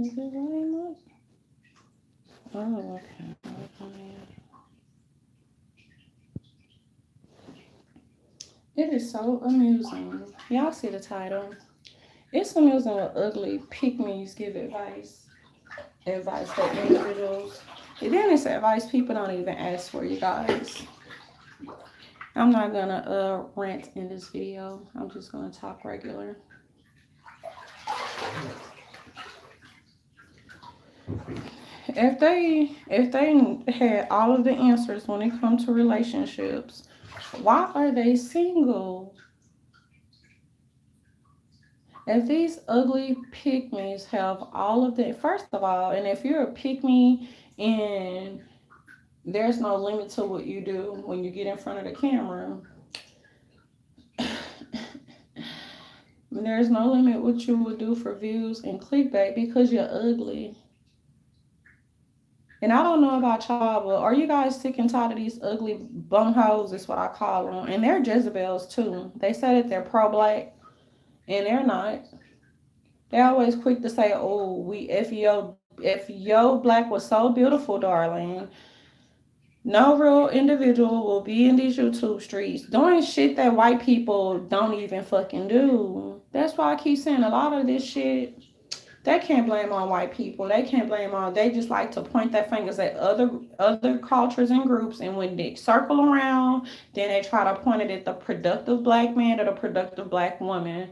Is it lighting up? Oh, okay. It is so amusing. Y'all see the title. It's amusing when ugly pick-me's give advice. Advice that individuals. And then it's advice people don't even ask for, you guys. I'm not gonna rant in this video. I'm just gonna talk regular. If they had all of the answers when it comes to relationships, why are they single? If these ugly pygmies have all of the, first of all, and if you're a pygmy and there's no limit to what you do when you get in front of the camera, there's no limit what you would do for views and clickbait because you're ugly. And I don't know about y'all, but are you guys sick and tired of these ugly bumhoes? Is what I call them. And they're Jezebels too. They say that they're pro-black, and they're not. They're always quick to say, "Oh, if your black was so beautiful, darling, no real individual will be in these YouTube streets doing shit that white people don't even fucking do." That's why I keep saying a lot of this shit. They can't blame on white people. They can't blame on. They just like to point their fingers at other cultures and groups, and when they circle around, then they try to point it at the productive black man or the productive black woman.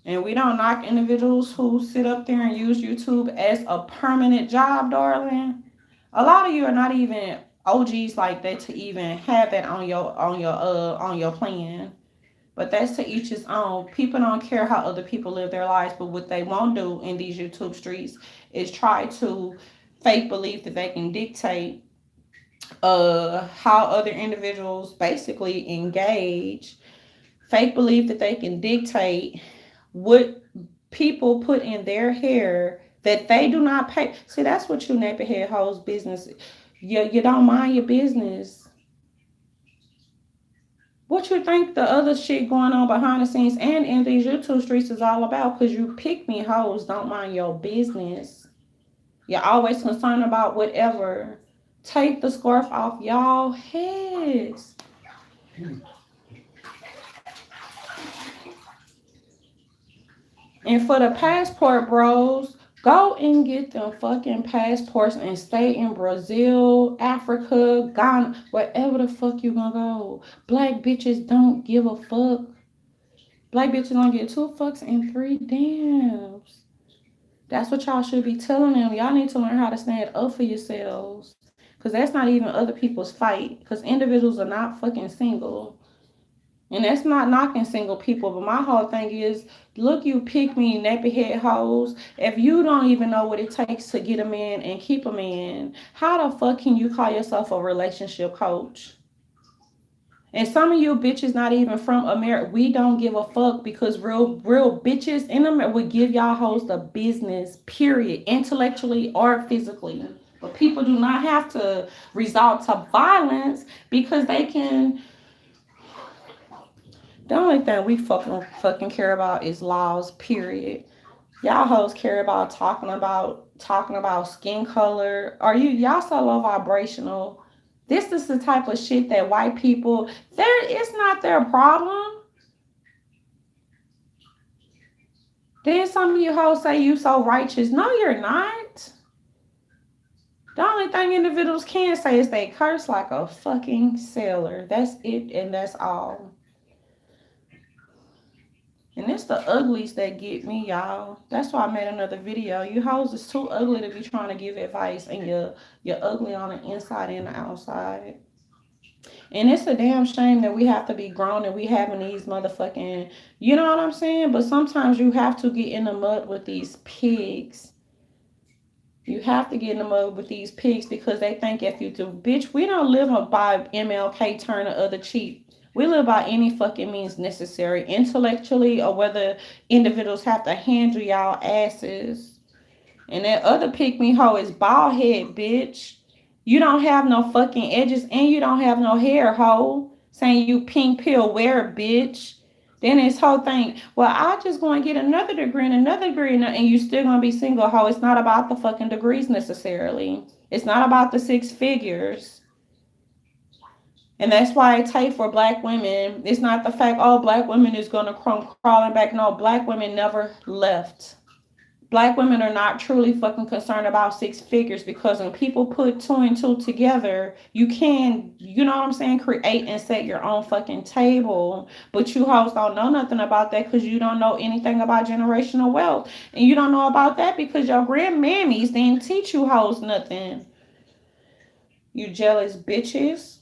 And we don't knock individuals who sit up there and use YouTube as a permanent job, darling. A lot of you are not even OGs like that to even have that on your plan. But that's to each his own. People don't care how other people live their lives, but what they won't do in these YouTube streets is try to fake believe that they can dictate how other individuals basically engage. Fake believe that they can dictate what people put in their hair that they do not pay. See, that's what you nappy head hoes business. You don't mind your business. What you think the other shit going on behind the scenes and in these YouTube streets is all about? Because you pick me hoes don't mind your business. You're always concerned about whatever. Take the scarf off y'all heads. And for the passport bros, go and get them fucking passports and stay in Brazil, Africa, Ghana, wherever the fuck you gonna go. Black bitches don't give a fuck. Black bitches don't get two fucks and three dams. That's what y'all should be telling them. Y'all need to learn how to stand up for yourselves. Because that's not even other people's fight. Because individuals are not fucking single. And that's not knocking single people, but my whole thing is, look, you pick me nappy head hoes. If you don't even know what it takes to get a man and keep a man, how the fuck can you call yourself a relationship coach? And some of you bitches not even from America, we don't give a fuck because real bitches in America would give y'all hoes the business, period, intellectually or physically. But people do not have to resort to violence because they can. The only thing we fucking care about is laws, period. Y'all hoes care about talking about skin color. Are y'all so low vibrational? This is the type of shit that white people, it's not their problem. Then some of you hoes say you so righteous. No, you're not. The only thing individuals can say is they curse like a fucking sailor. That's it, and that's all. And it's the uglies that get me, y'all. That's why I made another video. You hoes is too ugly to be trying to give advice, and you're ugly on the inside and the outside. And it's a damn shame that we have to be grown and we having these motherfucking, you know what I'm saying? But sometimes you have to get in the mud with these pigs. You have to get in the mud with these pigs because they think if you do, bitch, we don't live by MLK turn the other cheek. We live by any fucking means necessary, intellectually, or whether individuals have to handle y'all asses. And that other pick me hoe is bald head, bitch. You don't have no fucking edges and you don't have no hair, hoe. Saying you pink pill wear, bitch. Then this whole thing, well, I just going to get another degree and another degree, and you still going to be single, ho. It's not about the fucking degrees necessarily. It's not about the six figures. And that's why it take for black women. It's not the fact, oh, black women is going to crawling back. No, black women never left. Black women are not truly fucking concerned about six figures, because when people put two and two together, you can, you know what I'm saying, create and set your own fucking table. But you hoes don't know nothing about that, because you don't know anything about generational wealth. And you don't know about that because your grandmammies didn't teach you hoes nothing. You jealous bitches.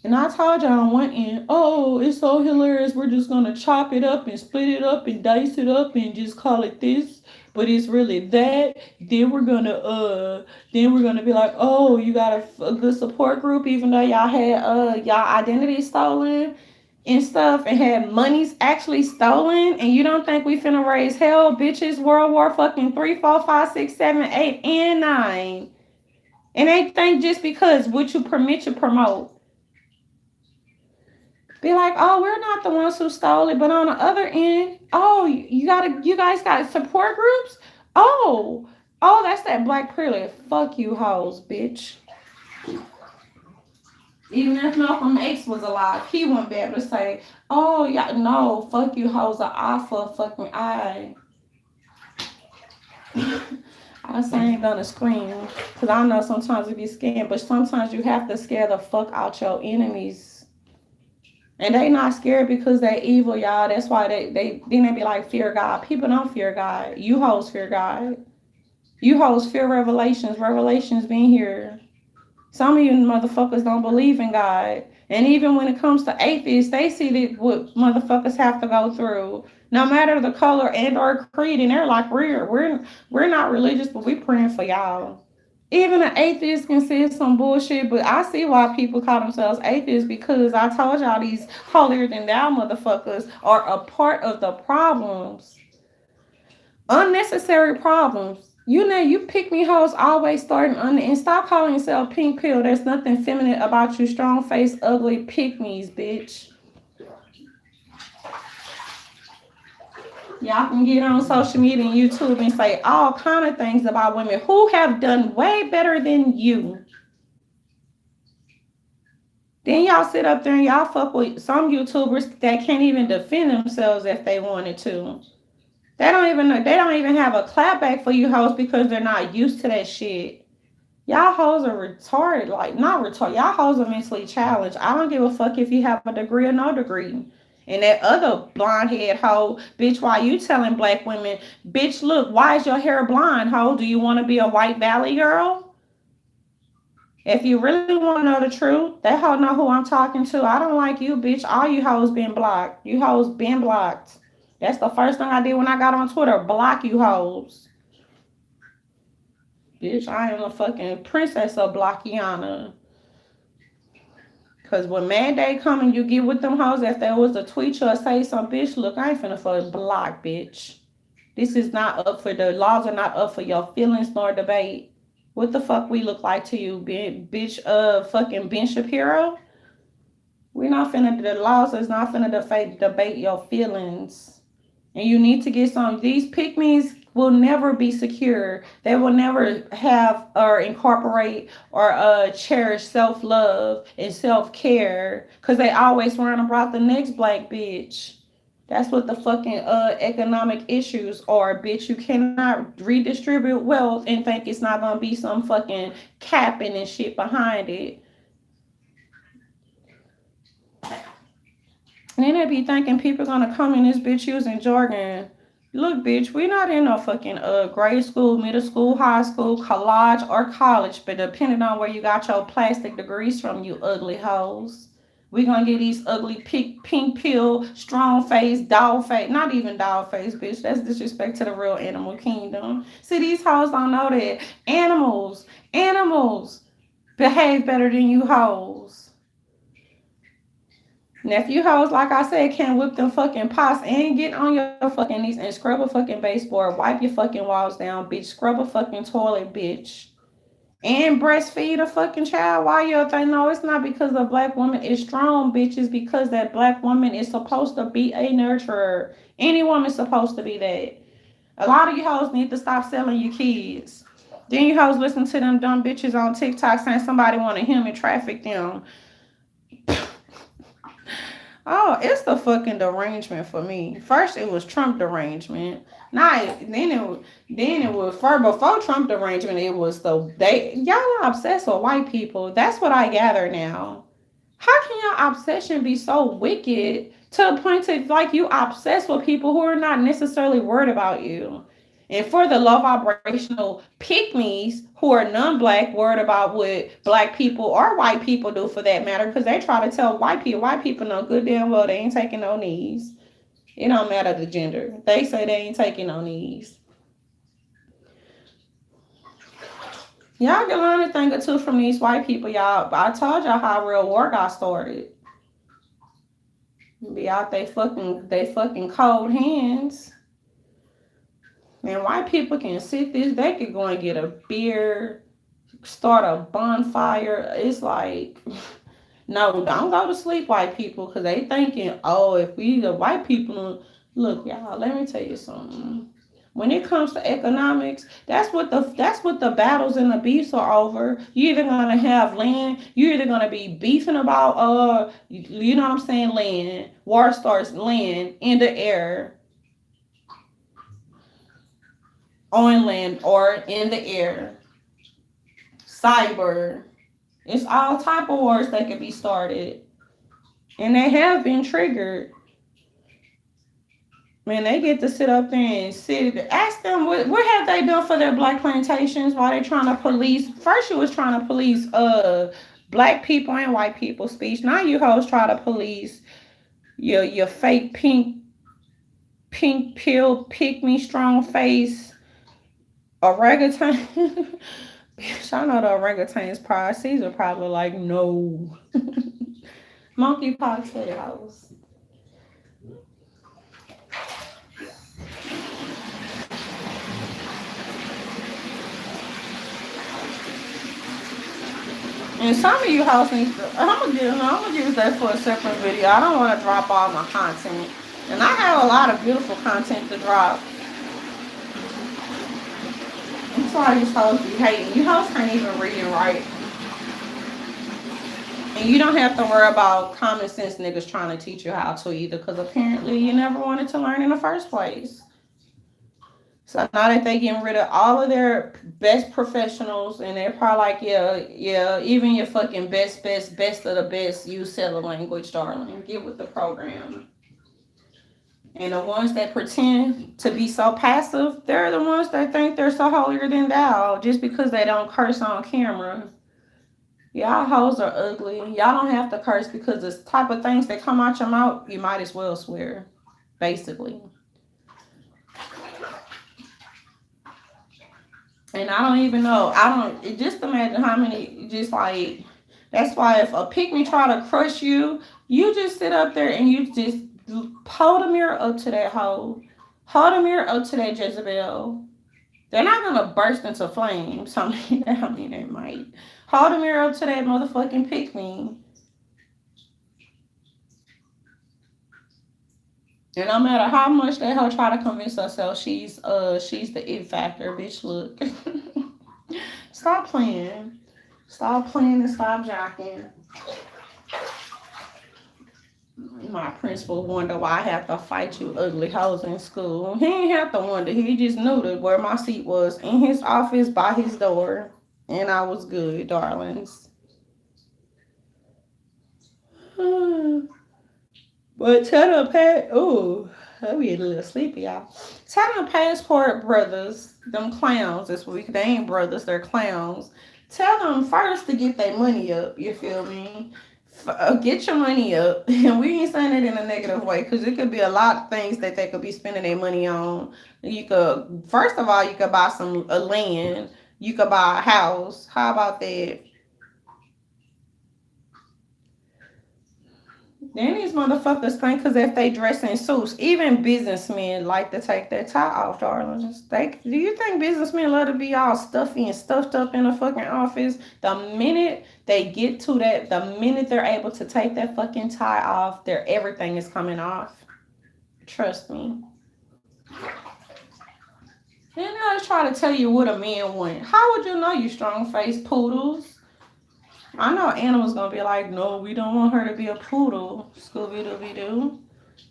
And I told y'all on one end, oh, it's so hilarious. We're just gonna chop it up and split it up and dice it up and just call it this, but it's really that. Then we're gonna be like, oh, you got a good support group, even though y'all had y'all identity stolen and stuff, and had monies actually stolen, and you don't think we finna raise hell, bitches? World War fucking 3, 4, 5, 6, 7, 8, and 9. And they think just because what you permit you promote. Be like, oh, we're not the ones who stole it, but on the other end, oh, you guys got support groups. Oh, that's that black privilege. Fuck you, hoes, bitch. Even if Malcolm X was alive, he wouldn't be able to say, oh, yeah, no, fuck you, hoes, an eye for a fucking eye. I say I ain't gonna scream, because I know sometimes it be scared, but sometimes you have to scare the fuck out your enemies. And they not scared because they evil, y'all. That's why they then they be like, fear God. People don't fear God. You hoes fear God. You hoes fear revelations. Revelations been here. Some of you motherfuckers don't believe in God. And even when it comes to atheists, they see that what motherfuckers have to go through. No matter the color and or creed, and they're like, we're not religious, but we praying for y'all. Even an atheist can say some bullshit, but I see why people call themselves atheists, because I told y'all these holier than thou motherfuckers are a part of the problems. Unnecessary problems. You know, you pick me hoes always starting and stop calling yourself pink pill. There's nothing feminine about you strong face, ugly pick me's, bitch. Y'all can get on social media and YouTube and say all kind of things about women who have done way better than you. Then y'all sit up there and y'all fuck with some YouTubers that can't even defend themselves if they wanted to. They don't even have a clapback for you hoes because they're not used to that shit. Y'all hoes are retarded. Like, not retarded. Y'all hoes are mentally challenged. I don't give a fuck if you have a degree or no degree. And that other blonde head hoe, bitch, why you telling black women, bitch, look, why is your hair blonde, hoe? Do you want to be a White Valley girl? If you really want to know the truth, that hoe know who I'm talking to. I don't like you, bitch. All you hoes been blocked. You hoes been blocked. That's the first thing I did when I got on Twitter. Block you hoes. Bitch, I am a fucking princess of Blockiana. Because when Mad Day come and you get with them hoes, if there was a tweet or say some bitch, look, I ain't finna fuck block, bitch. This is not up for, the laws are not up for your feelings nor debate. What the fuck we look like to you, bitch, fucking Ben Shapiro? We not finna, the laws is not finna debate your feelings. And you need to get some, these pick-me's will never be secure. They will never have or incorporate or cherish self-love and self-care, because they always run about the next black bitch. That's what the fucking economic issues are, bitch. You cannot redistribute wealth and think it's not gonna be some fucking capping and shit behind it. And then they be thinking people gonna come in this bitch using jargon. Look, bitch, we not in no fucking grade school, middle school, high school, college, or college, but depending on where you got your plastic degrees from, you ugly hoes. We gonna get these ugly pink pill, strong face, dog face, not even dog face, bitch. That's disrespect to the real animal kingdom. See, these hoes don't know that animals behave better than you hoes. Now, if you hoes, like I said, can't whip them fucking pots and get on your fucking knees and scrub a fucking baseboard, wipe your fucking walls down, bitch, scrub a fucking toilet, bitch, and breastfeed a fucking child. Why you think no? It's not because the black woman is strong, bitch. It's because that black woman is supposed to be a nurturer. Any woman's supposed to be that. A lot of you hoes need to stop selling your kids. Then you hoes listen to them dumb bitches on TikTok saying somebody want to human traffic them. Oh, it's the fucking derangement for me. First, it was Trump derangement. Then it was before Trump derangement. It was y'all are obsessed with white people. That's what I gather now. How can your obsession be so wicked to the point to like you obsessed with people who are not necessarily worried about you? And for the low vibrational pickmes who are non-black, worried about what black people or white people do for that matter, because they try to tell white people know good damn well they ain't taking no knees. It don't matter the gender. They say they ain't taking no knees. Y'all can learn a thing or two from these white people, y'all. I told y'all how real war got started. Be out they fucking cold hands. Man, white people can sit this. They could go and get a beer, start a bonfire. It's like, no, don't go to sleep, white people, because they thinking, oh, if we the white people, look, y'all, let me tell you something. When it comes to economics, that's what the battles and the beefs are over. You're either gonna have land, you're either gonna be beefing about you know what I'm saying, land. War starts land in the air, on land or in the air, cyber. It's all type of wars that can be started, and they have been triggered. Man, they get to sit up there and sit. Ask them what have they done for their black plantations? Why they trying to police? First, you was trying to police black people and white people speech. Now you hoes try to police your fake pink pill pick me strong face orangutan. Bitch, I know the orangutans probably Caesar probably like no. Monkeypox for the house. And some of you hoes need to. I'm gonna use that for a separate video. I don't want to drop all my content, and I have a lot of beautiful content to drop. That's why you hoes be hating. You hoes can't even read and write, and you don't have to worry about common sense niggas trying to teach you how to either, because apparently you never wanted to learn in the first place. So now that they getting rid of all of their best professionals, and they're probably like, yeah, yeah, even your fucking best of the best, you sell a language, darling. Get with the program. And the ones that pretend to be so passive, they're the ones that think they're so holier than thou just because they don't curse on camera. Y'all hoes are ugly. Y'all don't have to curse because the type of things that come out your mouth, you might as well swear, basically. And I don't even know. Just imagine how many, just like, that's why if a pygmy try to crush you, you just sit up there and you just hold a mirror up to that hoe. Hold a mirror up to that Jezebel. They're not going to burst into flames. I mean, they might. Hold a mirror up to that motherfucking pygmy. And no matter how much that hoe try to convince herself she's the it factor, bitch, look. Stop playing. Stop playing and stop jocking. My principal wonder why I have to fight you ugly hoes in school. He didn't have to wonder. He just knew that where my seat was in his office by his door. And I was good, darlings. But tell them, ooh, we get a little sleepy, y'all. Tell them passport brothers, them clowns this week. They ain't brothers, they're clowns. Tell them first to get their money up. You feel me? Get your money up. And we ain't saying it in a negative way, because it could be a lot of things that they could be spending their money on. You could, first of all, you could buy some land. You could buy a house. How about that? Then these motherfuckers think because if they dress in suits, even businessmen like to take their tie off, darlings. Do you think businessmen love to be all stuffy and stuffed up in a fucking office? The minute they get to that, the minute they're able to take that fucking tie off, their everything is coming off. Trust me. Then they'll try to tell you what a man want. How would you know, you strong faced poodles? I know animals gonna be like, no, we don't want her to be a poodle, Scooby Dooby Doo.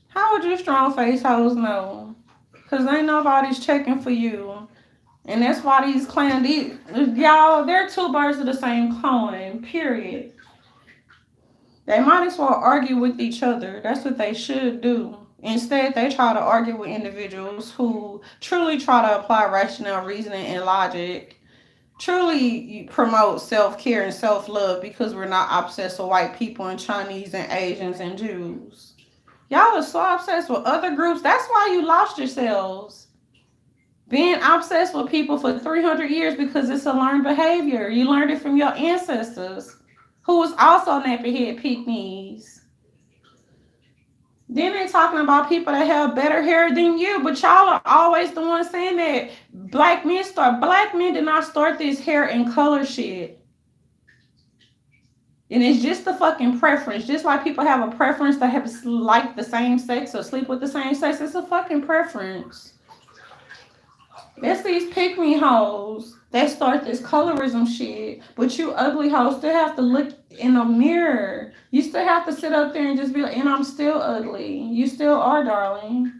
How would you strong face hoes know? Cause ain't nobody's checking for you. And that's why these y'all, they're two birds of the same coin, period. They might as well argue with each other. That's what they should do. Instead, they try to argue with individuals who truly try to apply rational reasoning and logic, truly promote self-care and self-love because we're not obsessed with white people and Chinese and Asians and Jews. Y'all are so obsessed with other groups. That's why you lost yourselves. Being obsessed with people for 300 years because it's a learned behavior. You learned it from your ancestors, who was also nappy head pickmes. Then they talking about people that have better hair than you, but y'all are always the ones saying that black men did not start this hair and color shit. And it's just the fucking preference. Just like people have a preference to have like the same sex or sleep with the same sex. It's a fucking preference. That's these pick me hoes that start this colorism shit. But you ugly hoes still have to look in the mirror. You still have to sit up there and just be like, and I'm still ugly. You still are, darling.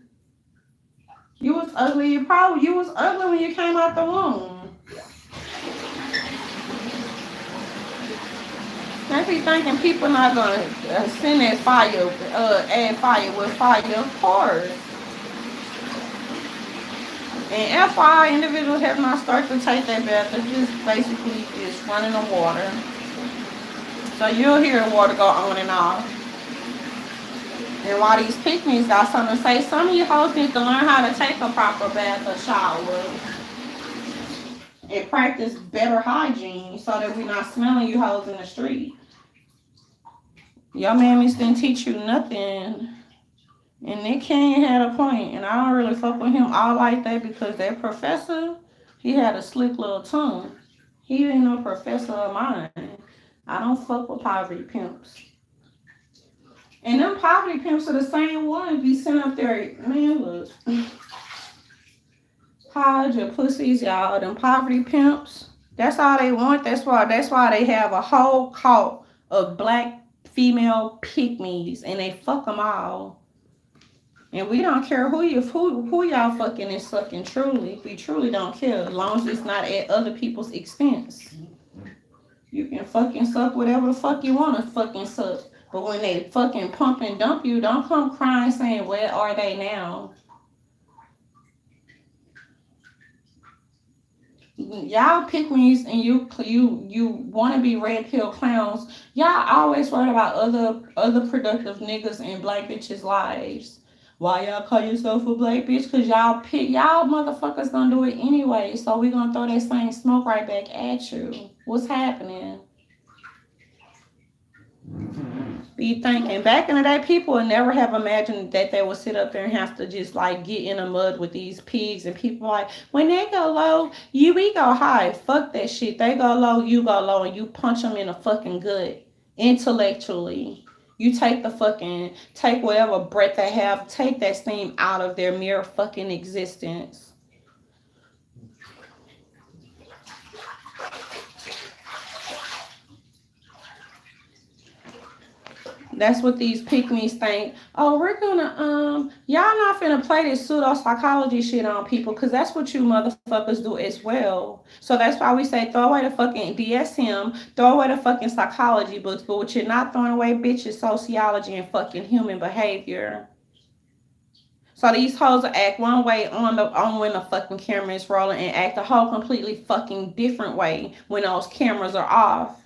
You was ugly. You was ugly when you came out the womb. They be thinking people not gonna send that fire, add fire with fire, of course. And FI individuals have not started to take that bath. They're just basically just running the water. So you'll hear the water go on and off. And while these picnics got something to say, some of you hoes need to learn how to take a proper bath or shower. And practice better hygiene so that we're not smelling you hoes in the street. Your mammies didn't teach you nothing. And Nick Cannon had a point, and I don't really fuck with him all like that because that professor, he had a slick little tongue. He ain't no professor of mine. I don't fuck with poverty pimps. And them poverty pimps are the same ones be sitting up there, man, look. Hide your pussies, y'all. Them poverty pimps, that's all they want. That's why they have a whole cult of black female pygmies, and they fuck them all. And we don't care who y'all fucking is sucking, truly. We truly don't care, as long as it's not at other people's expense. You can fucking suck whatever the fuck you want to fucking suck. But when they fucking pump and dump you, don't come crying saying, where are they now? Y'all pick me and you want to be red pill clowns. Y'all always worried about other productive niggas and black bitches' lives. Why y'all call yourself a black bitch? Cause y'all motherfuckers gonna do it anyway. So we gonna throw that same smoke right back at you. What's happening? Be thinking back in the day, people would never have imagined that they would sit up there and have to just like get in the mud with these pigs. And people like, when they go low, we go high. Fuck that shit. They go low, you go low, and you punch them in the fucking gut intellectually. You take whatever breath they have, take that steam out of their mere fucking existence. That's what these pygmies think. Oh, we're gonna y'all not finna play this pseudo psychology shit on people, cause that's what you motherfuckers do as well. So that's why we say throw away the fucking DSM, throw away the fucking psychology books. But what you're not throwing away, bitch, is sociology and fucking human behavior. So these hoes will act one way on when the fucking camera is rolling and act a whole completely fucking different way when those cameras are off.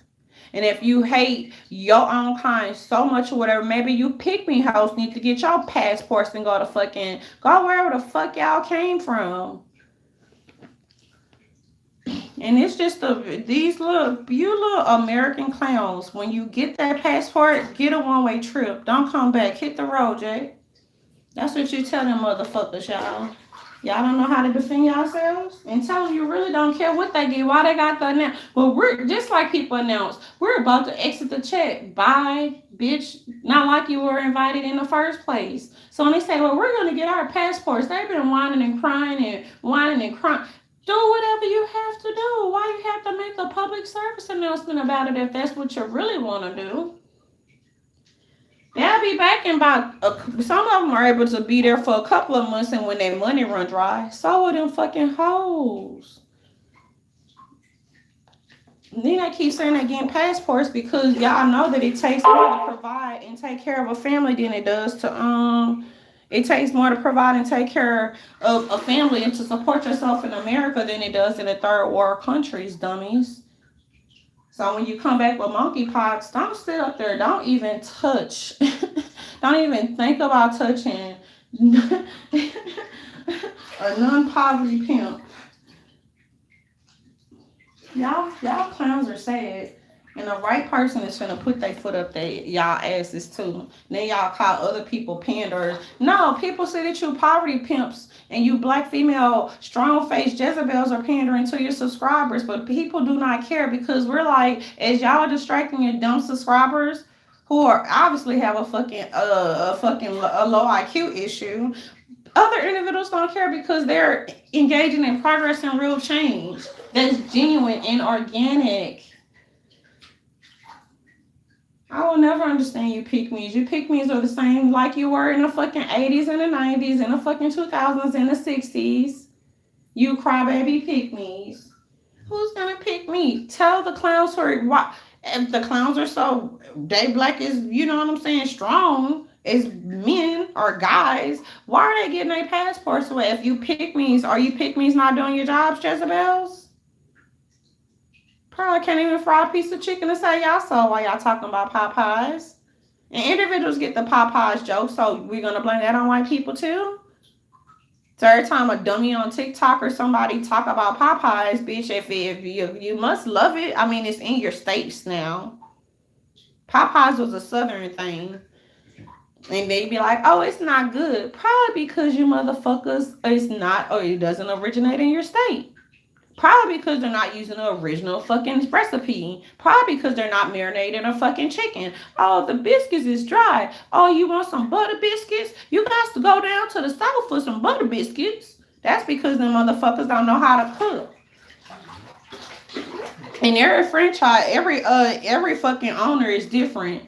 And if you hate your own kind so much or whatever, maybe you pick me hoes need to get your passports and go wherever the fuck y'all came from. And it's just these little you little American clowns. When you get that passport, get a one-way trip. Don't come back. Hit the road, Jay. That's what you tell them motherfuckers, y'all. Y'all don't know how to defend yourselves, and tell them you really don't care what they get. Why they got the announce? Well, we're just like people announce we're about to exit the check. Bye, bitch. Not like you were invited in the first place. So when they say, "Well, we're gonna get our passports," they've been whining and crying and whining and crying. Do whatever you have to do. Why you have to make a public service announcement about it if that's what you really want to do? They'll be back in about some of them are able to be there for a couple of months, and when their money run dry, so are them fucking hoes. And then I keep saying they getting passports because y'all know that it takes more to provide and take care of a family than it does to it takes more to provide and take care of a family and to support yourself in America than it does in the third world countries, dummies. So when you come back with monkeypox, don't sit up there. Don't even touch. Don't even think about touching a non-poverty pimp. Y'all clowns are sad. And the right person is gonna put their foot up there y'all asses too. Then y'all call other people panders. No, people say that you poverty pimps and you black female strong faced Jezebels are pandering to your subscribers, but people do not care because we're like, as y'all are distracting your dumb subscribers who are obviously have a low IQ issue. Other individuals don't care because they're engaging in progress and real change that's genuine and organic. I will never understand you pickmes. You pickmes are the same like you were in the fucking 80s and the 90s and the fucking 2000s and the 60s. You crybaby pickmes. Who's gonna pick me? Tell the clowns who are why if the clowns are so they black is you know what I'm saying strong as men or guys. Why are they getting their passports away? If you pickmes, are you pickmes not doing your jobs, Jezebels? Probably can't even fry a piece of chicken to say y'all saw while y'all talking about Popeyes. And individuals get the Popeyes joke, so we're gonna blame that on white people too. So every time a dummy on TikTok or somebody talk about Popeyes, bitch, if you must love it. I mean, it's in your states now. Popeyes was a southern thing. And they be like, oh, it's not good. Probably because you motherfuckers, it's not, or it doesn't originate in your state. Probably because they're not using the original fucking recipe. Probably because they're not marinating a fucking chicken. Oh, the biscuits is dry. Oh, you want some butter biscuits? You got to go down to the south for some butter biscuits. That's because them motherfuckers don't know how to cook. And every fucking owner is different.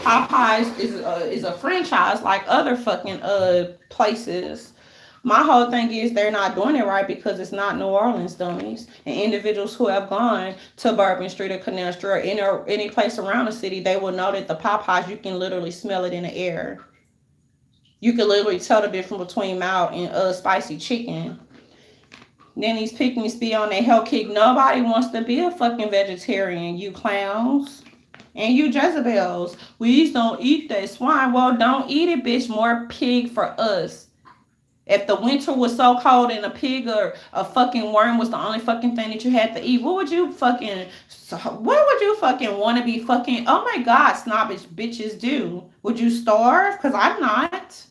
Popeyes is a franchise like other fucking places. My whole thing is they're not doing it right because it's not New Orleans, dummies. And individuals who have gone to Bourbon Street or Canal Street or any place around the city, they will know that the Popeyes, you can literally smell it in the air. You can literally tell the difference between mild and spicy chicken. Then these picnics be on their hell kick. Nobody wants to be a fucking vegetarian, you clowns. And you Jezebels. We just don't eat that swine. Well, don't eat it, bitch. More pig for us. If the winter was so cold and a pig or a fucking worm was the only fucking thing that you had to eat, what would you fucking want to be fucking, oh my God, snobbish bitches do? Would you starve? Because I'm not.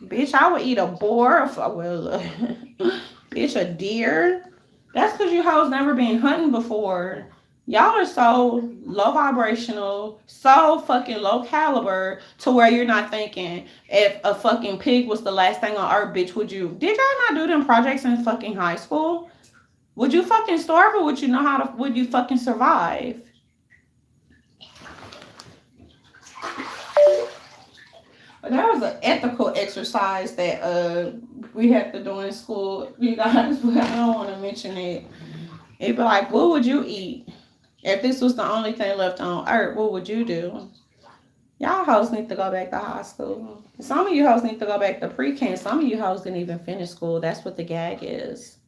Bitch, I would eat a boar, bitch, a deer. That's because you hoes never been hunting before. Y'all are so low vibrational, so fucking low caliber to where you're not thinking if a fucking pig was the last thing on earth, bitch, did y'all not do them projects in fucking high school? Would you fucking starve or would you fucking survive? But that was an ethical exercise that we had to do in school. You guys, I don't want to mention it. It'd be like, what would you eat? If this was the only thing left on earth, what would you do? Y'all hoes need to go back to high school. Some of you hoes need to go back to pre-K. Some of you hoes didn't even finish school. That's what the gag is.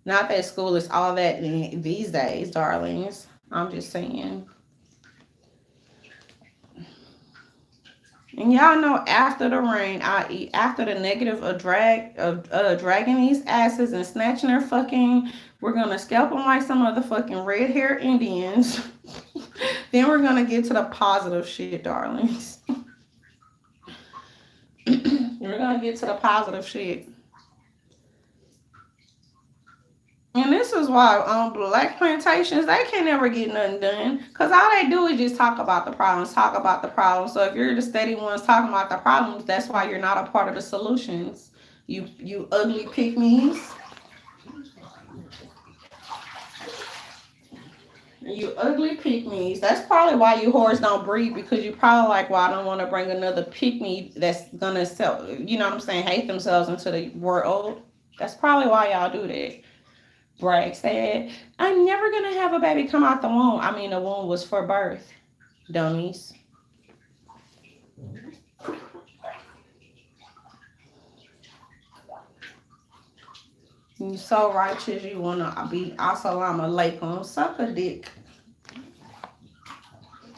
Not that school is all that these days, darlings. I'm just saying. And y'all know after the rain, i.e., after the negative of dragging these asses and snatching their fucking, we're gonna scalp them like some motherfucking red hair Indians. Then we're gonna get to the positive shit, darlings. We're gonna get to the positive shit. And this is why on black plantations, they can't never get nothing done. Because all they do is just talk about the problems, talk about the problems. So if you're the steady ones talking about the problems, that's why you're not a part of the solutions. You ugly pick-me's. You ugly pick-me's. That's probably why you whores don't breed, because you probably like, well, I don't want to bring another pick-me that's gonna sell, you know what I'm saying, hate themselves into the world. That's probably why y'all do that. Bragg said, I'm never gonna have a baby come out the womb. I mean, the womb was for birth, dummies. You so righteous, you wanna be assalamu alaikum, suck a dick.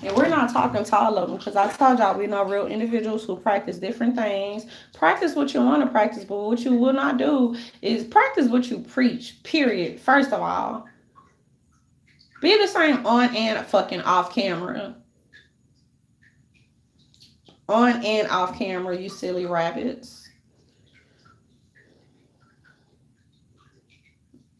And we're not talking to all of them, because I told y'all we know real individuals who practice different things. Practice what you want to practice, but what you will not do is practice what you preach, period. First of all, be the same on and fucking off camera. On and off camera, you silly rabbits.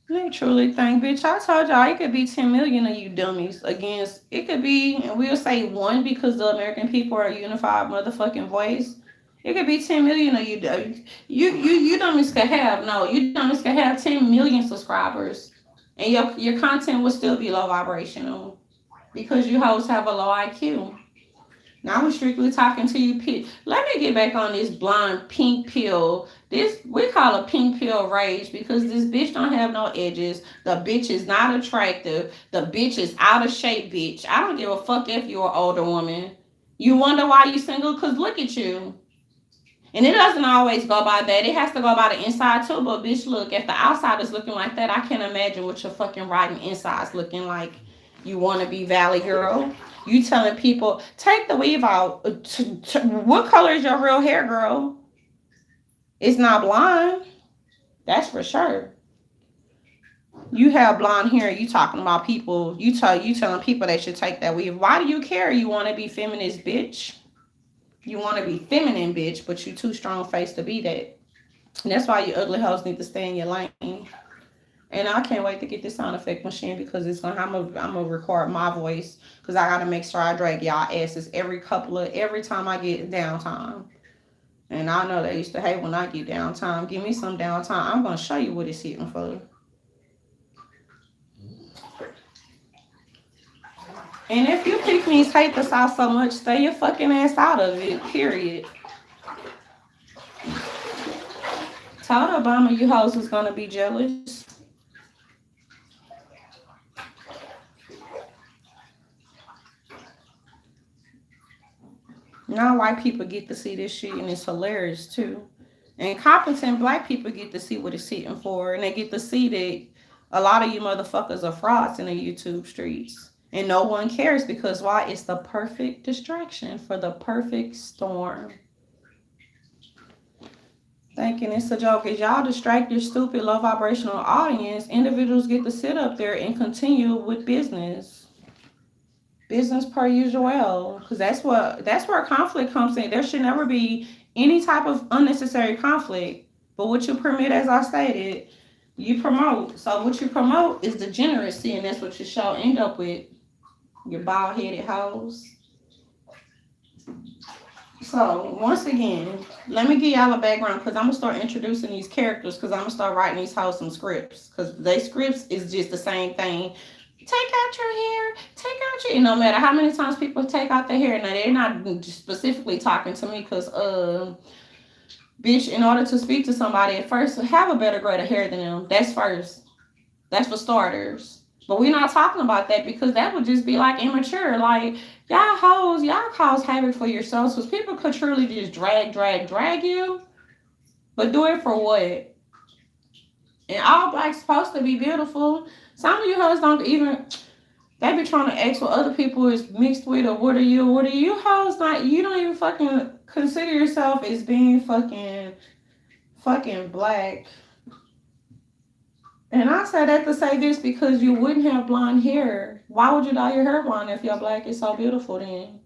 They truly think, bitch, I told y'all it could be 10 million of you dummies against, it could be, and we'll say one because the American people are a unified motherfucking voice. It could be 10 million of you. You dummies could have, no, you dummies could have 10 million subscribers and your content will still be low vibrational because you hoes have a low IQ. Now we're strictly talking to you. Let me get back on this blonde pink pill. This we call a pink pill rage because this bitch don't have no edges. The bitch is not attractive. The bitch is out of shape, bitch. I don't give a fuck if you're an older woman. You wonder why you single? Because look at you. And it doesn't always go by that. It has to go by the inside too. But bitch, look, if the outside is looking like that, I can't imagine what your fucking rotten inside's looking like. You want to be Valley Girl. You telling people, take the weave out. What color is your real hair, girl? It's not blonde. That's for sure. You have blonde hair. You talking about people. You telling people they should take that weave. Why do you care? You want to be feminist, bitch. You want to be feminine, bitch, but you too strong faced to be that. And that's why you ugly hoes need to stay in your lane. And I can't wait to get this sound effect machine because it's gonna. I'm gonna record my voice because I gotta make sure I drag y'all asses every time I get downtime. And I know they used to hate when I get downtime. Give me some downtime. I'm gonna show you what it's hitting for. And if you pick me hate the South so much, stay your fucking ass out of it. Period. Told Obama you hoes was gonna be jealous. Now white people get to see this shit and it's hilarious too. And competent black people get to see what it's hitting for. And they get to see that a lot of you motherfuckers are frauds in the YouTube streets. And no one cares because why? It's the perfect distraction for the perfect storm. Thinking it's a joke. As y'all distract your stupid low vibrational audience, individuals get to sit up there and continue with business. Business per usual, because that's where conflict comes in. There should never be any type of unnecessary conflict. But what you permit, as I stated, you promote. So what you promote is degeneracy, and that's what your show end up with. Your bald-headed hoes. So once again, let me give y'all a background because I'm gonna start introducing these characters because I'm gonna start writing these hoes some scripts because they scripts is just the same thing. Take out your hair, take out your, no matter how many times people take out their hair. Now they're not specifically talking to me because bitch, in order to speak to somebody at first, have a better grade of hair than them. That's first. That's for starters. But we're not talking about that because that would just be like immature. Like y'all hoes, y'all cause havoc for yourselves because people could truly just drag you. But do it for what? And all black's supposed to be beautiful. Some of you hoes don't even, they be trying to ask what other people is mixed with or what are you hoes not, you don't even fucking consider yourself as being fucking black. And I say that to say this because you wouldn't have blonde hair. Why would you dye your hair blonde if your black is so beautiful then?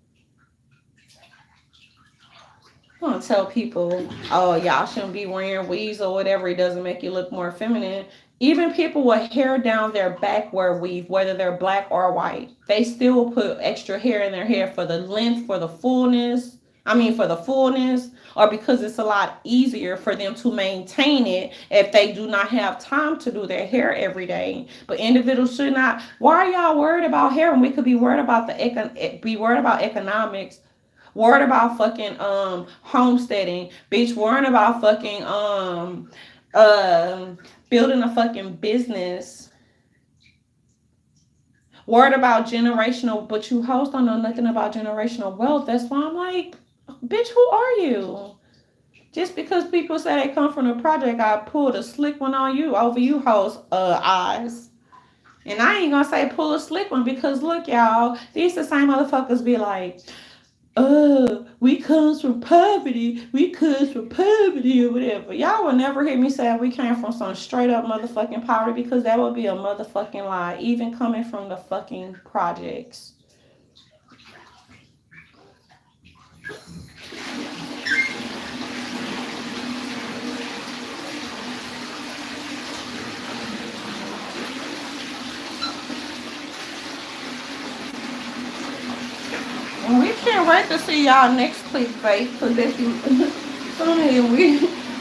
I don't tell people, oh, y'all shouldn't be wearing weaves or whatever. It doesn't make you look more feminine. Even people with hair down their back wear weave, whether they're black or white. They still put extra hair in their hair for the length, for the fullness. For the fullness, or because it's a lot easier for them to maintain it if they do not have time to do their hair every day. But individuals should not. Why are y'all worried about hair when we could be worried about economics? Worried about fucking homesteading, bitch. Worried about fucking building a fucking business. Worried about generational, but you hoes don't know nothing about generational wealth. That's why I'm like, bitch, who are you? Just because people say they come from the project, I pulled a slick one on you over you hoes eyes. And I ain't gonna say pull a slick one because look, y'all, these the same motherfuckers be like, we comes from poverty, or whatever. Y'all will never hear me say we came from some straight up motherfucking poverty because that would be a motherfucking lie, even coming from the fucking projects. We can't wait to see y'all next clickbait because if you,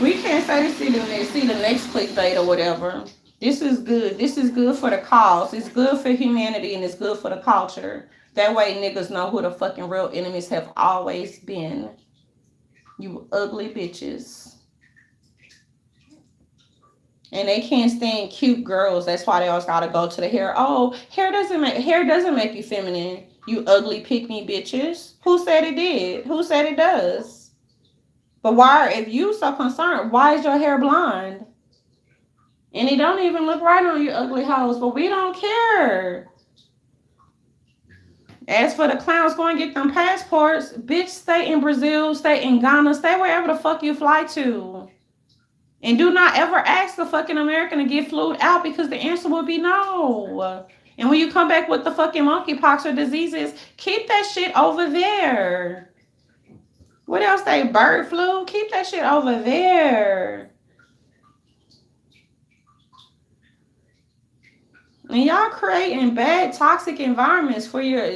we can't say to see the next clickbait or whatever. This is good. This is good for the cause. It's good for humanity and it's good for the culture. That way niggas know who the fucking real enemies have always been. You ugly bitches. And they can't stand cute girls. That's why they always gotta go to the hair. Oh, hair doesn't make you feminine. You ugly pick me bitches. Who said it did? Who said it does? But why, if you so concerned, why is your hair blonde? And it don't even look right on you ugly hoes. But we don't care. As for the clowns going to get them passports, bitch, stay in Brazil, stay in Ghana, stay wherever the fuck you fly to. And do not ever ask a fucking American to get flued out because the answer will be no. And when you come back with the fucking monkeypox or diseases, keep that shit over there. What else they bird flu? Keep that shit over there. And y'all creating bad toxic environments for your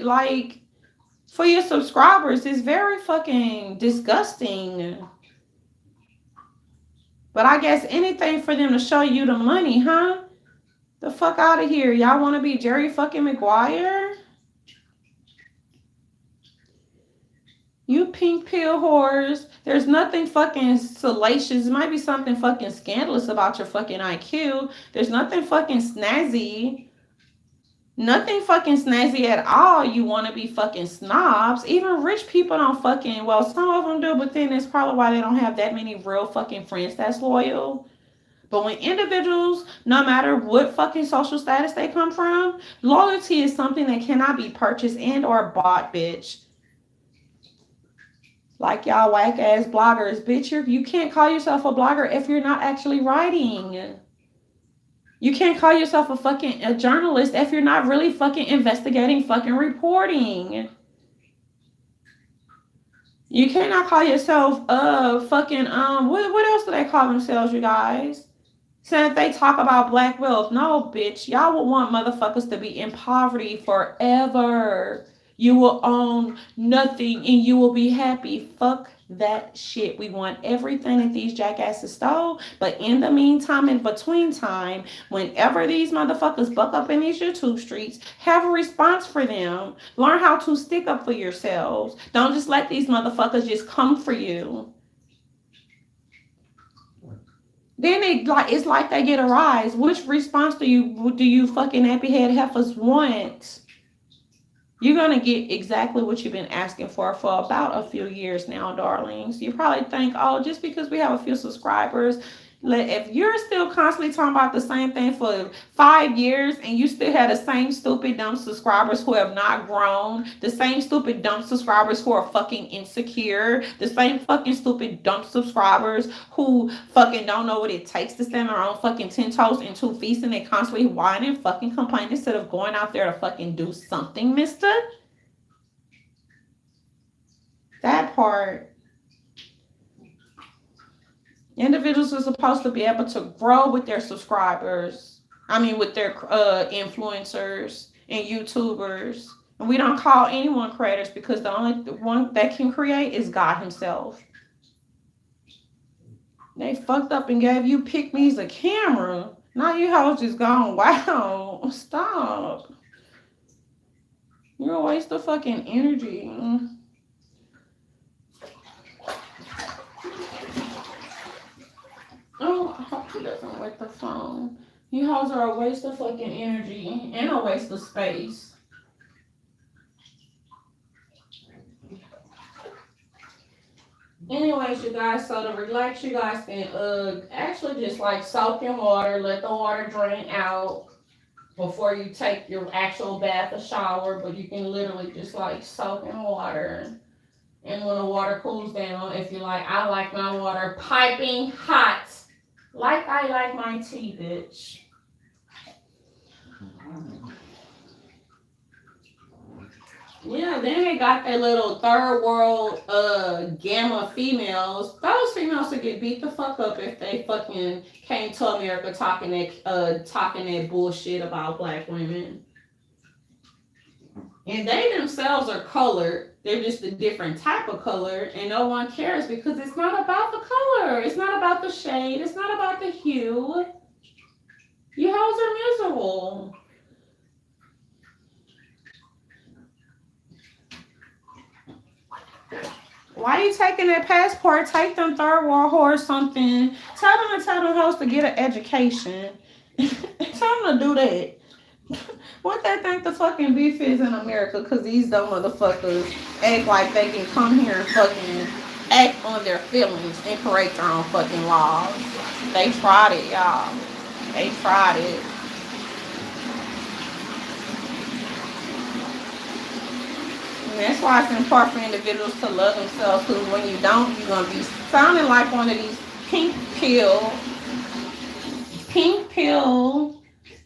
subscribers. It's very fucking disgusting. But I guess anything for them to show you the money, huh? The fuck out of here. Y'all want to be Jerry fucking Maguire? You pink pill whores. There's nothing fucking salacious. It might be something fucking scandalous about your fucking IQ. There's nothing fucking snazzy. Nothing fucking snazzy at all. You want to be fucking snobs. Even rich people don't fucking, well, some of them do, but then that's probably why they don't have that many real fucking friends that's loyal. But when individuals, no matter what fucking social status they come from, loyalty is something that cannot be purchased and or bought, bitch. Like y'all whack ass bloggers, bitch, you can't call yourself a blogger if you're not actually writing. You can't call yourself a journalist if you're not really fucking investigating, fucking reporting. You cannot call yourself what else do they call themselves, you guys? Saying they talk about black wealth. No, bitch. Y'all would want motherfuckers to be in poverty forever. You will own nothing and you will be happy. Fuck that shit. We want everything that these jackasses stole. But in the meantime, in between time, whenever these motherfuckers buck up in these YouTube streets, have a response for them. Learn how to stick up for yourselves. Don't just let these motherfuckers just come for you. Then it's like they get a rise. Which response do you fucking nappy head heifers want? You're going to get exactly what you've been asking for about a few years now, darlings. You probably think, oh, just because we have a few subscribers, If you're still constantly talking about the same thing for 5 years and you still have the same stupid dumb subscribers who have not grown, the same stupid dumb subscribers who are fucking insecure, the same fucking stupid dumb subscribers who fucking don't know what it takes to stand on their own fucking 10 toes and 2 feet and they constantly whining, fucking complaining instead of going out there to fucking do something, mister. That part. Individuals are supposed to be able to grow with their subscribers. I mean, with their influencers and YouTubers. And we don't call anyone creators because the only one that can create is God Himself. They fucked up and gave you pickmes a camera. Now you hoes just gone, wow, stop. You're a waste of fucking energy. Oh, I hope he doesn't wet the phone. You hoes are a waste of fucking energy and a waste of space. Anyways, you guys, so to relax, you guys can actually just like soak in water, let the water drain out before you take your actual bath or shower, but you can literally just like soak in water. And when the water cools down, if you like, I like my water piping hot. Like I like my tea, bitch. Yeah, then they got their little third world gamma females. Those females would get beat the fuck up if they fucking came to America talking that bullshit about black women. And they themselves are colored. They're just a different type of color, and no one cares because it's not about the color. It's not about the shade. It's not about the hue. You hoes are miserable. Why you taking that passport? Take them third world whore or something. Tell them hoes to get an education. Tell them to do that. What they think the fucking beef is in America? Cause these dumb motherfuckers act like they can come here and fucking act on their feelings and create their own fucking laws. They tried it, y'all. They tried it. And that's why it's important for individuals to love themselves. Cause when you don't, you're gonna be sounding like one of these pink pill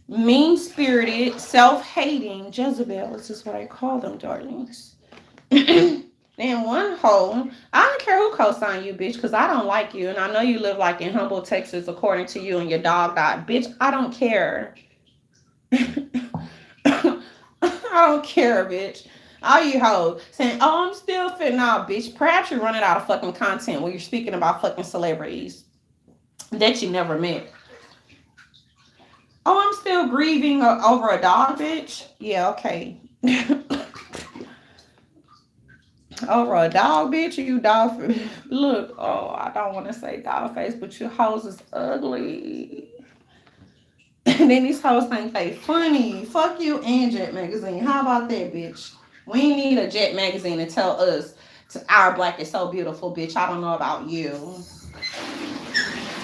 mean-spirited, self-hating Jezebels is what I call them, darlings. Then one hoe, I don't care who co-sign you, bitch, because I don't like you, and I know you live like in Humble, Texas, according to you, and your dog died. Bitch, I don't care. I don't care, bitch. All you hoes saying, oh, I'm still fit. Nah, bitch, perhaps you're running out of fucking content when you're speaking about fucking celebrities that you never met. Oh, I'm still grieving over a dog, bitch. Yeah, okay. Over a dog, bitch, or you dog face? Look, oh, I don't want to say dog face, but your hoes is ugly. And then these hoes think they funny. Fuck you and Jet Magazine. How about that, bitch? We ain't need a Jet Magazine to tell us our black is so beautiful, bitch. I don't know about you.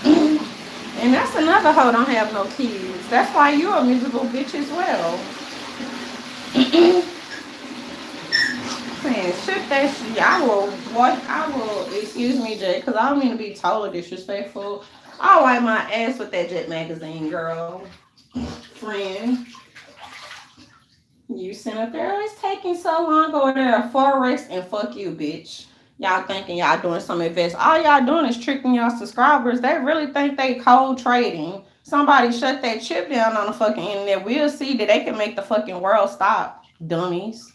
And that's another hoe don't have no kids. That's why you're a miserable bitch as well. Man, shit that shit. I will, excuse me, Jay, because I don't mean to be totally disrespectful. I'll wipe my ass with that Jet Magazine, girl. Friend. You sitting up there, it's taking so long over there, Forex, and fuck you, bitch. Y'all thinking y'all doing some invest. All y'all doing is tricking y'all subscribers. They really think they cold trading. Somebody shut that chip down on the fucking internet. We'll see that they can make the fucking world stop. Dummies.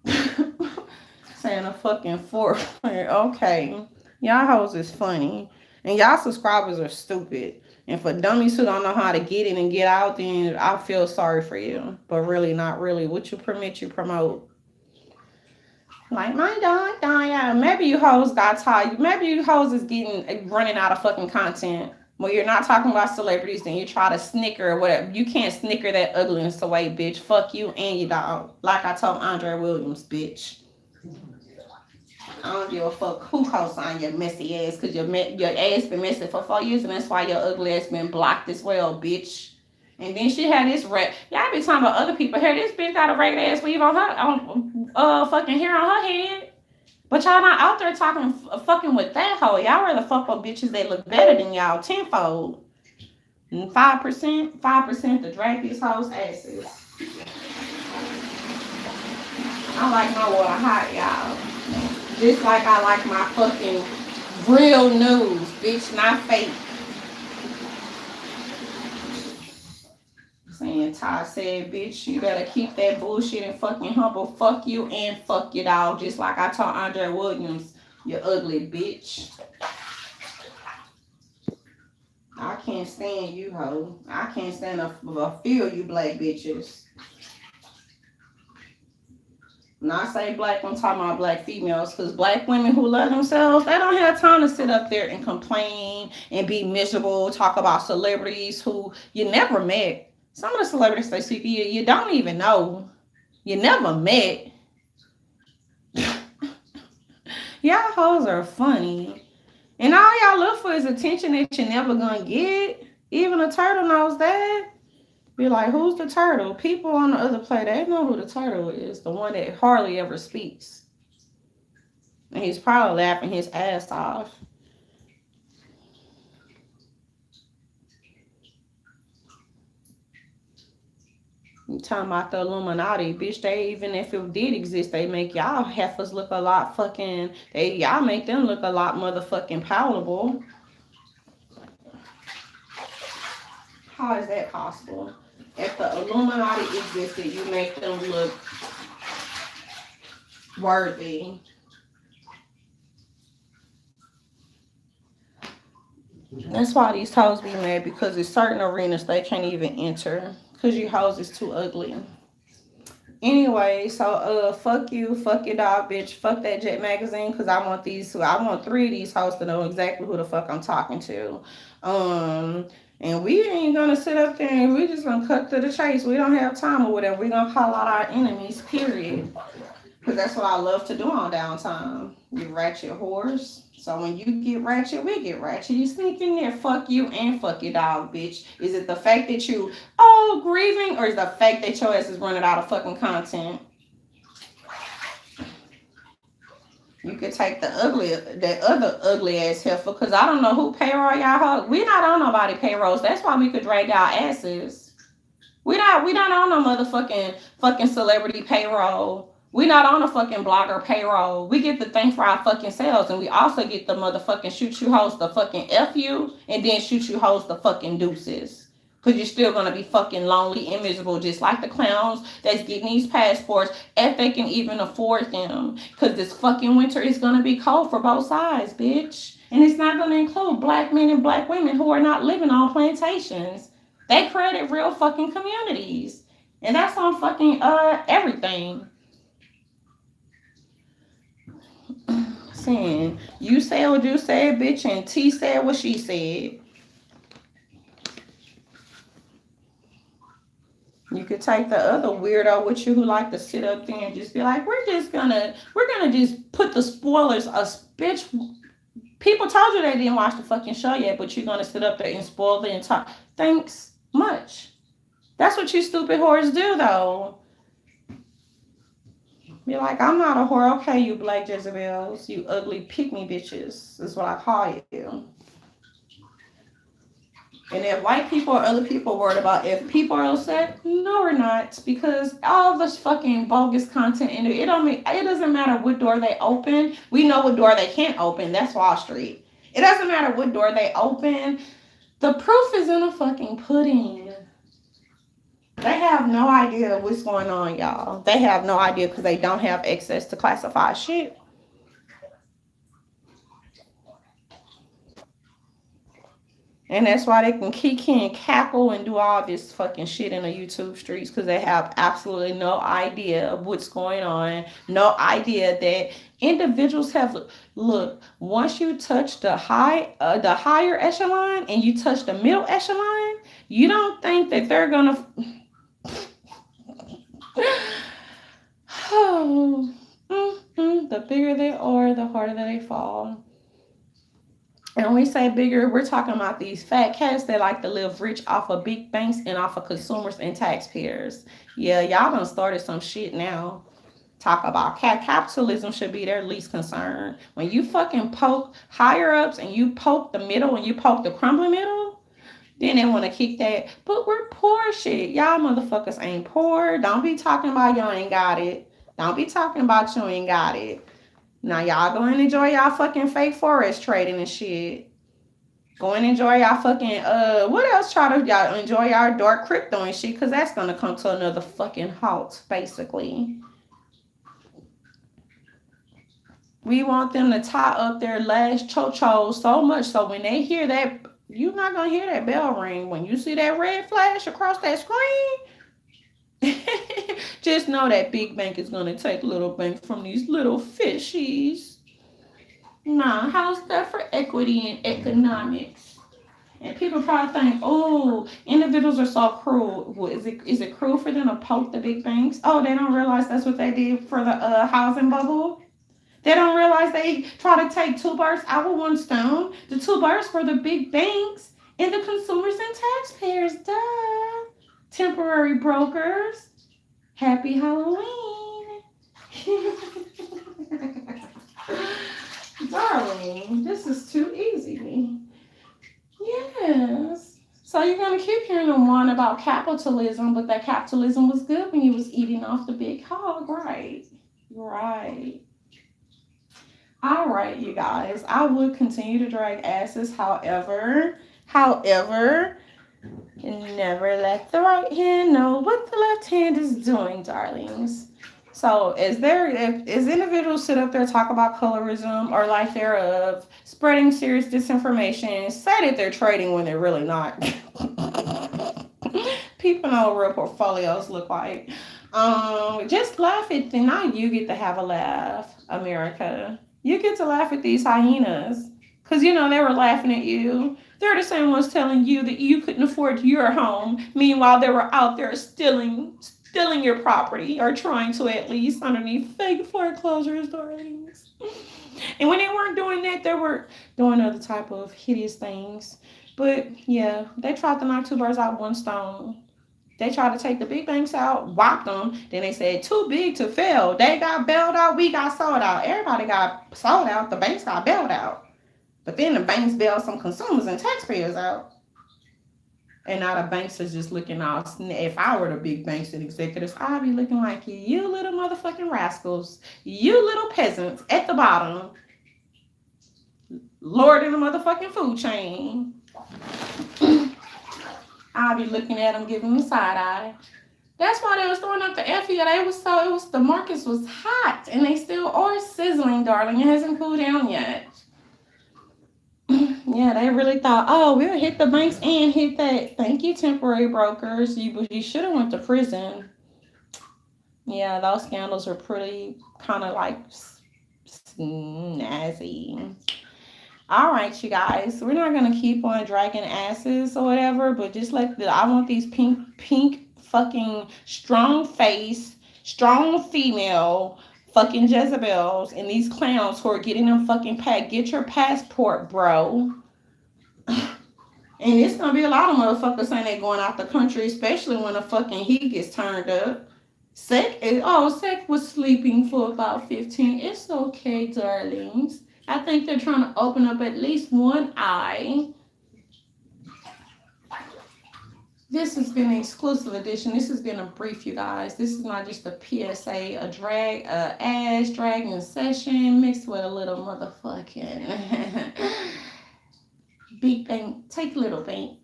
Saying a fucking fourth. Okay. Y'all hoes is funny. And y'all subscribers are stupid. And for dummies who don't know how to get in and get out, then I feel sorry for you. But really, not really. What you permit, you promote. Like, my dog died. Yeah, maybe you hoes got tired. Maybe you hoes is running out of fucking content. When you're not talking about celebrities, then you try to snicker or whatever. You can't snicker that ugliness away, bitch. Fuck you and your dog. Like I told Andre Williams, bitch. I don't give a fuck who co-signed your messy ass, because your ass been messy for 4 years, and that's why your ugly ass been blocked as well, bitch. And then she had this rat. Y'all be talking about other people hair. This bitch got a ragged ass weave on her, fucking hair on her head. But y'all not out there talking, fucking with that hoe. Y'all rather fuck with bitches that look better than y'all tenfold. 5% to drag these hoes' asses. I like my water hot, y'all. Just like I like my fucking real news, bitch, not fake. Saying Ty said, bitch, you better keep that bullshit and fucking humble. Fuck you and fuck your dog. Just like I told Andre Williams, you ugly bitch. I can't stand you, ho. I can't stand a few of you black bitches. When I say black, I'm talking about black females, because black women who love themselves, they don't have time to sit up there and complain and be miserable, talk about celebrities who you never met. Some of the celebrities they speak, you don't even know. You never met. Y'all hoes are funny. And all y'all look for is attention that you're never gonna get. Even a turtle knows that. Be like, who's the turtle? People on the other play, they know who the turtle is. The one that hardly ever speaks. And he's probably laughing his ass off. You talking about the Illuminati, bitch? They, even if it did exist, they make y'all heifers look a lot fucking. Y'all make them look a lot motherfucking palatable. How is that possible? If the Illuminati existed, you make them look worthy. That's why these hoes be mad, because there's certain arenas they can't even enter because you hoes is too ugly. Anyway, so fuck you, fuck your dog, bitch, fuck that Jet magazine, because I want 3 of these hoes to know exactly who the fuck I'm talking to. And we ain't gonna sit up there and we just gonna cut to the chase. We don't have time or whatever. We gonna call out our enemies, period. Because that's what I love to do on downtime. You ratchet whores. So when you get ratchet, we get ratchet. You sneak in there, fuck you and fuck your dog, bitch. Is it the fact that you, grieving, or is the fact that your ass is running out of fucking content? You could take that other ugly ass heifer, because I don't know who payroll y'all hoes. We not on nobody payrolls. That's why we could drag y'all asses. We not on no motherfucking fucking celebrity payroll. We not on a fucking blogger payroll. We get the thing for our fucking selves, and we also get the motherfucking shoot you hoes the fucking F you, and then shoot you hoes the fucking deuces. Because you're still going to be fucking lonely and miserable, just like the clowns that's getting these passports, if they can even afford them. Because this fucking winter is going to be cold for both sides, bitch. And it's not going to include black men and black women who are not living on plantations. They created real fucking communities. And that's on fucking everything. Saying, you said what you said, bitch, and T said what she said. You could take the other weirdo with you who like to sit up there and just be like, we're gonna just put the spoilers, bitch. People told you they didn't watch the fucking show yet, but you're gonna sit up there and spoil the entire. Thanks much. That's what you stupid whores do, though. Be like, I'm not a whore, okay, you black Jezebels, you ugly pick-me bitches, is what I call you. And if white people or other people worried about if people are upset, no, we're not, because all this fucking bogus content in it doesn't matter what door they open. We know what door they can't open. That's Wall Street. It doesn't matter what door they open. The proof is in the fucking pudding. They have no idea what's going on, y'all. They have no idea because they don't have access to classified shit. And that's why they can kiki and cackle and do all this fucking shit in the YouTube streets, because they have absolutely no idea of what's going on. No idea that individuals have. Look, once you touch the higher echelon and you touch the middle echelon, you don't think that they're gonna. The bigger they are, the harder they fall. And when we say bigger, we're talking about these fat cats that like to live rich off of big banks and off of consumers and taxpayers. Yeah, y'all done started some shit now. Talk about capitalism should be their least concern. When you fucking poke higher ups and you poke the middle and you poke the crumbling middle, then they want to kick that. But we're poor shit. Y'all motherfuckers ain't poor. Don't be talking about y'all ain't got it. Don't be talking about you ain't got it. Now y'all go and enjoy y'all fucking fake forest trading and shit. Go and enjoy y'all fucking what else try to y'all enjoy y'all dark crypto and shit, cause that's gonna come to another fucking halt, basically. We want them to tie up their last chochos so much so when they hear that, you're not gonna hear that bell ring. When you see that red flash across that screen, just know that big bank is gonna take little bank from these little fishies. Nah, how's that for equity and economics? And people probably think, oh, individuals are so cruel. Well, is it cruel for them to poke the big banks? Oh, they don't realize that's what they did for the housing bubble. They don't realize they try to take two birds out with one stone. The two birds for the big banks and the consumers and taxpayers. Duh. Temporary brokers. Happy Halloween. Darling, this is too easy. Yes. So you're gonna keep hearing them whine about capitalism, but that capitalism was good when you was eating off the big hog, right? Right. All right, you guys. I would continue to drag asses, however, never let the right hand know what the left hand is doing, darlings. So, as individuals sit up there talk about colorism or lack thereof, spreading serious disinformation, say that they're trading when they're really not. People know what real portfolios look like. Just laugh at them. Now you get to have a laugh, America. You get to laugh at these hyenas. Because, they were laughing at you. They're the same ones telling you that you couldn't afford your home. Meanwhile, they were out there stealing your property, or trying to, at least, underneath fake foreclosures, darlings. And when they weren't doing that, they were doing other type of hideous things. But yeah, they tried to knock two birds out with one stone. They tried to take the big banks out, whopped them. Then they said, too big to fail. They got bailed out. We got sold out. Everybody got sold out. The banks got bailed out. But then the banks bailed some consumers and taxpayers out. And now the banks is just looking all. If I were the big banks and executives, I'd be looking like you little motherfucking rascals. You little peasants at the bottom. Lord in the motherfucking food chain. I'll be looking at them, giving them side eye. That's why they was throwing up the FEA. The markets was hot, and they still are sizzling, darling. It hasn't cooled down yet. Yeah, they really thought, oh, we'll hit the banks and hit that. Thank you, temporary brokers. You should have went to prison. Yeah, those scandals are pretty kind of like snazzy. All right, you guys. We're not gonna keep on dragging asses or whatever, but just I want these pink fucking strong face, strong female fucking Jezebels and these clowns who are getting them fucking packed. Get your passport, bro. And it's gonna be a lot of motherfuckers saying they're going out the country, especially when the fucking heat gets turned up. Sec was sleeping for about 15. It's okay, darlings. I think they're trying to open up at least one eye. This has been an exclusive edition. This has been a brief, you guys. This is not just a PSA, a ass dragging session mixed with a little motherfucking big bang. Take little bang.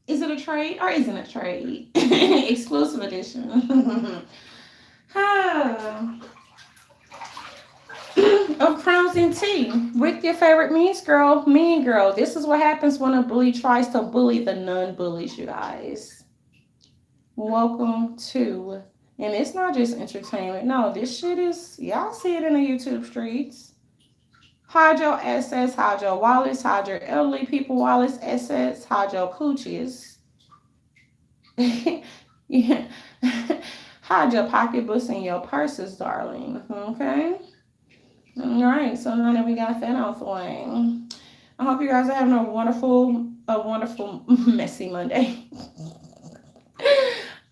Is it a trade or isn't it a trade? Exclusive edition. Of crowns and tea with your favorite mean girl. This is what happens when a bully tries to bully the non-bullies, you guys. Welcome to, and it's not just entertainment. No, this shit is, y'all see it in the YouTube streets. Hide your assets, hide your wallets, hide your elderly people wallets, assets, hide your coochies. Yeah. Hide your pocketbooks and your purses, darling. Okay? All right, so now that we got that out the way, I hope you guys are having a wonderful, messy Monday.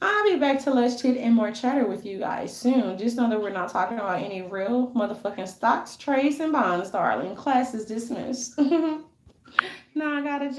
I'll be back to Let's Chit and more chatter with you guys soon. Just know that we're not talking about any real motherfucking stocks, trades, and bonds, darling. Class is dismissed. Now I gotta